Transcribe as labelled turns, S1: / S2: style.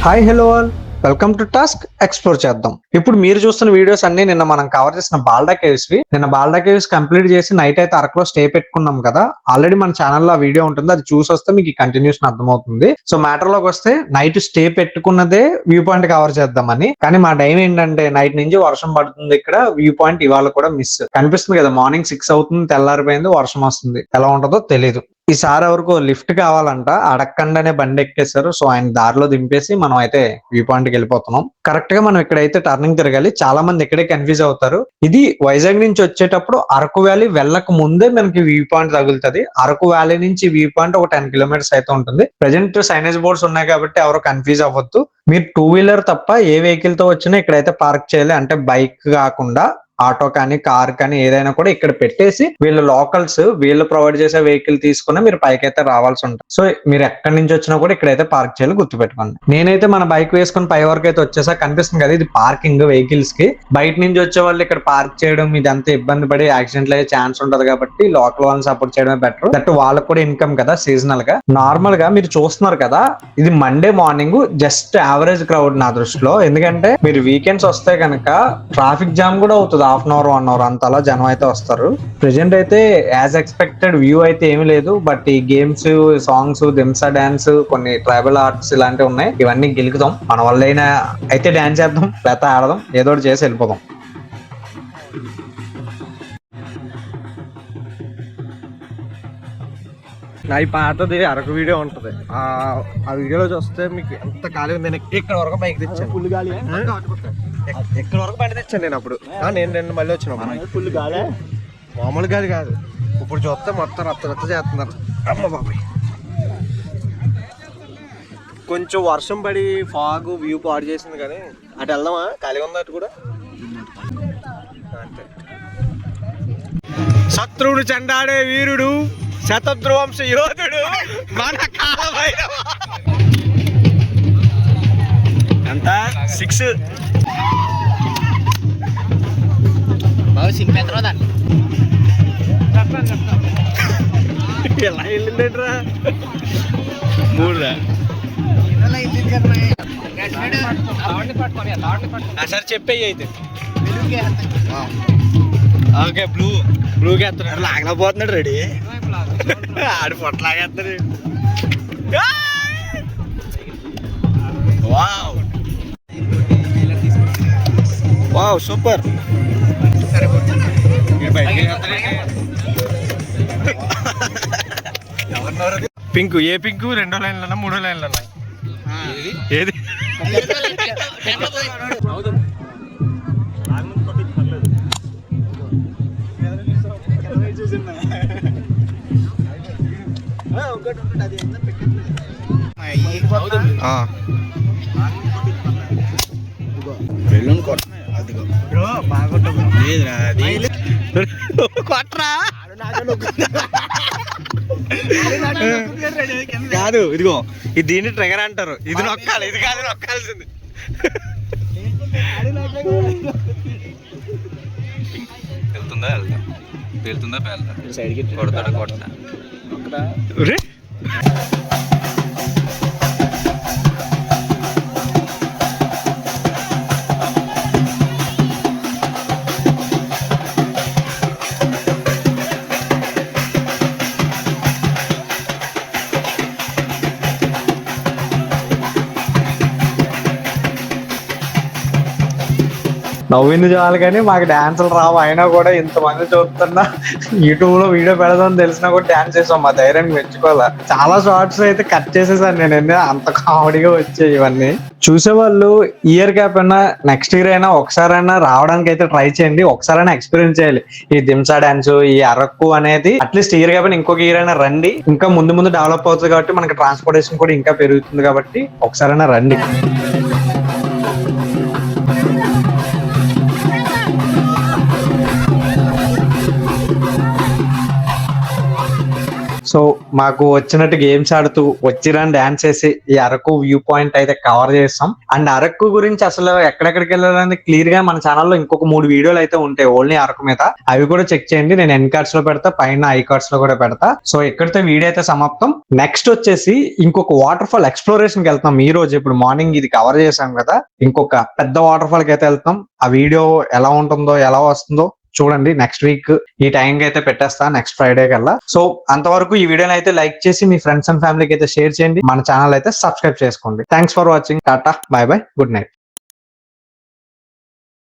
S1: Hi hello all, welcome to task explore చేద్దాం. ఇప్పుడు మీరు చూస్తున్న వీడియోస్ అన్ని నిన్న మనం కవర్ చేసిన బాల్డా కేవ్స్ వి. నిన్న బాల్డా కేవ్స్ కంప్లీట్ చేసి నైట్ అయితే అరకులో స్టే పెట్టుకున్నాం కదా. ఆల్రెడీ మన ఛానల్లో ఆ వీడియో ఉంటుంది, అది చూసి వస్తే మీకు కంటిన్యూషన్ అర్థమవుతుంది. సో మ్యాటర్ లోకి వస్తే నైట్ స్టే పెట్టుకున్నదే వ్యూ పాయింట్ కవర్ చేద్దామని, కానీ మా టైం ఏంటంటే నైట్ నుంచి వర్షం పడుతుంది. ఇక్కడ వ్యూ పాయింట్ ఇవాళ కూడా మిస్ కనిపిస్తుంది కదా. మార్నింగ్ 6 అవుతుంది, తెల్లారిపోయింది, వర్షం వస్తుంది. ఎలా ఉంటుందో తెలీదు. ఈసారి ఎవరికో లిఫ్ట్ కావాలంట, అడగకుండానే బండి ఎక్కేశారు. సో ఆయన దారిలో దింపేసి మనం అయితే వ్యూ పాయింట్ కి వెళ్ళిపోతున్నాం. కరెక్ట్ గా మనం ఇక్కడైతే టర్నింగ్ తిరగాలి. చాలా మంది ఇక్కడే కన్ఫ్యూజ్ అవుతారు. ఇది వైజాగ్ నుంచి వచ్చేటప్పుడు అరకు వ్యాలీ వెళ్ళక ముందే మనకి వ్యూ పాయింట్ తగులుతుంది. అరకు వ్యాలీ నుంచి వ్యూ పాయింట్ ఒక 10 కిలోమీటర్స్ అయితే ఉంటుంది. ప్రెజెంట్ సైనేజ్ బోర్డ్స్ ఉన్నాయి కాబట్టి ఎవరు కన్ఫ్యూజ్ అవ్వద్దు. మీరు 2 వీలర్ తప్ప ఏ వెహికల్ తో వచ్చినా ఇక్కడైతే పార్క్ చేయాలి. అంటే బైక్ కాకుండా ఆటో కానీ కార్ కానీ ఏదైనా కూడా ఇక్కడ పెట్టేసి వీళ్ళు లోకల్స్ వీళ్ళు ప్రొవైడ్ చేసే వెహికల్ తీసుకుని మీరు పైకి అయితే రావాల్సి ఉంటుంది. సో మీరు ఎక్కడి నుంచి వచ్చినా కూడా ఇక్కడైతే పార్క్ చేయాలి, గుర్తుపెట్టుకోండి. నేనైతే మన బైక్ వేసుకుని పై వరకు అయితే వచ్చేసా. కనిపిస్తుంది కదా, ఇది పార్కింగ్ వెహికల్స్ కి. బయట నుంచి వచ్చే వాళ్ళు ఇక్కడ పార్క్ చేయడం ఇదంతా ఇబ్బంది పడి యాక్సిడెంట్లు అయ్యే ఛాన్స్ ఉంటది కాబట్టి లోకల్ వాళ్ళని సపోర్ట్ చేయడమే బెటర్. దట్ వాళ్ళకి కూడా ఇన్కమ్ కదా సీజనల్ గా. నార్మల్ గా మీరు చూస్తున్నారు కదా, ఇది Monday morning just average crowd నా దృష్టిలో. ఎందుకంటే మీరు వీకెండ్స్ వస్తే కనుక ట్రాఫిక్ జామ్ కూడా అవుతుంది. హాఫ్ అన్ అవర్ 1 అవర్ అంతలా జనం అయితే వస్తారు. ప్రెజెంట్ అయితే యాజ్ ఎక్స్పెక్టెడ్ వ్యూ అయితే ఏమీ లేదు. బట్ ఈ గేమ్స్, సాంగ్స్, దింసా డాన్స్, కొన్ని ట్రైబల్ ఆర్ట్స్ ఇలాంటివి ఉన్నాయి. ఇవన్నీ గెలుకుదాం. మన వల్ల అయినా అయితే డాన్స్ చేద్దాం, లేకపోతే ఆడదాం, ఏదో ఒకటి చేసి వెళ్ళిపోదాం.
S2: నా ఈ పాతది అరకు వీడియో ఉంటది. ఆ వీడియోలో చూస్తే మీకు ఎంత ఖాళీ ఉంది. ఇక్కడ వరకు బైక్ తెచ్చాను, ఫుల్ గాలి. ఎక్కడ వరకు బండి తెచ్చాను నేను అప్పుడు. నేను మళ్ళీ వచ్చిన ఫుల్ గాలి, మామూలు గాలి కాదు. ఇప్పుడు చూస్తే మొత్తం రచ్చ చేస్తున్నారు. అమ్మ బాబాయ్, కొంచెం వర్షం పడి ఫాగ్ వ్యూ పాడు చేసింది. కానీ అటు వెళ్దామా? ఖాళీగా ఉంది అటు కూడా. శత్రువుడు చెండాడే వీరుడు, శతద్రోవంశ యోధుడు మన కాలభైరవ. ఎంత 6 ఎలా వెళ్ళిందేట్రా? 3 సరే చెప్పేయి అయితే. ఓకే, బ్లూకి వేస్తున్నాడు. లాగలేకపోతున్నాడు. రెడీ ఆడు పొట్టలాగేస్తాడు. Wow wow, super. పింక్, ఏ పింక్? 2వ లైన్లన్నా 3వ లైన్లన్నా? ఏది? కాదు, ఇదిగో ఇది దీన్ని ట్రిగర్ అంటారు. ఇది నొక్కాలి, ఇది కాదు నొక్కాల్సింది.
S3: వెళ్తుందా పేలుతుందా సైడ్కి కొడతాడా కొడతా.
S1: నవ్వింది చాలు కానీ మాకు డాన్సులు రావు. అయినా కూడా ఇంతమంది చూస్తున్నా యూట్యూబ్ లో వీడియో పెడదాం తెలిసినా కూడా డాన్స్ చేసాం. మా ధైర్యాన్ని మెచ్చుకోవాలా. చాలా షార్ట్స్ అయితే కట్ చేసేసాను నేను, అంత కామెడీగా వచ్చాయి ఇవన్నీ. చూసేవాళ్ళు ఇయర్ గ్యాప్ అయినా నెక్స్ట్ ఇయర్ అయినా ఒకసారైనా రావడానికి అయితే ట్రై చేయండి. ఒకసారైనా ఎక్స్పీరియన్స్ చేయాలి ఈ దింసా డాన్స్, ఈ అరకు అనేది. అట్లీస్ట్ ఇయర్ గ్యాప్ అయినా ఇంకొక ఇయర్ అయినా రండి. ఇంకా ముందు డెవలప్ అవుతుంది కాబట్టి మనకి ట్రాన్స్పోర్టేషన్ కూడా ఇంకా పెరుగుతుంది కాబట్టి ఒకసారైనా రండి. సో మాకు వచ్చినట్టు గేమ్స్ ఆడుతూ వచ్చిరని డాన్స్ చేసి ఈ అరకు వ్యూ పాయింట్ అయితే కవర్ చేస్తాం. అండ్ అరకు గురించి అసలు ఎక్కడెక్కడికి వెళ్ళాలని క్లియర్ గా మన ఛానల్లో ఇంకొక 3 వీడియోలు అయితే ఉంటాయి ఓన్లీ అరకు మీద. అవి కూడా చెక్ చేయండి. నేను ఎన్ కార్డ్స్ లో పెడతా, పైన ఐ కార్డ్స్ లో కూడా పెడతా. సో ఇక్కడితో వీడియో అయితే సమాప్తం. నెక్స్ట్ వచ్చేసి ఇంకొక వాటర్ ఫాల్ ఎక్స్ప్లోరేషన్ కి వెళ్తాం ఈ రోజు. ఇప్పుడు మార్నింగ్ ఇది కవర్ చేసాం కదా, ఇంకొక పెద్ద వాటర్ ఫాల్ కి అయితే వెళ్తాం. ఆ వీడియో ఎలా ఉంటుందో ఎలా వస్తుందో చూడండి. నెక్స్ట్ వీక్ ఈ టైం కి అయితే పెట్టేస్తా, నెక్స్ట్ ఫ్రైడే కల్లా. సో అంతవరకు ఈ వీడియోని అయితే లైక్ చేసి మీ ఫ్రెండ్స్ అండ్ ఫ్యామిలీకి అయితే షేర్ చేయండి. మన ఛానల్ అయితే సబ్స్క్రైబ్ చేసుకోండి. Thanks for watching. Tata, by by, good night.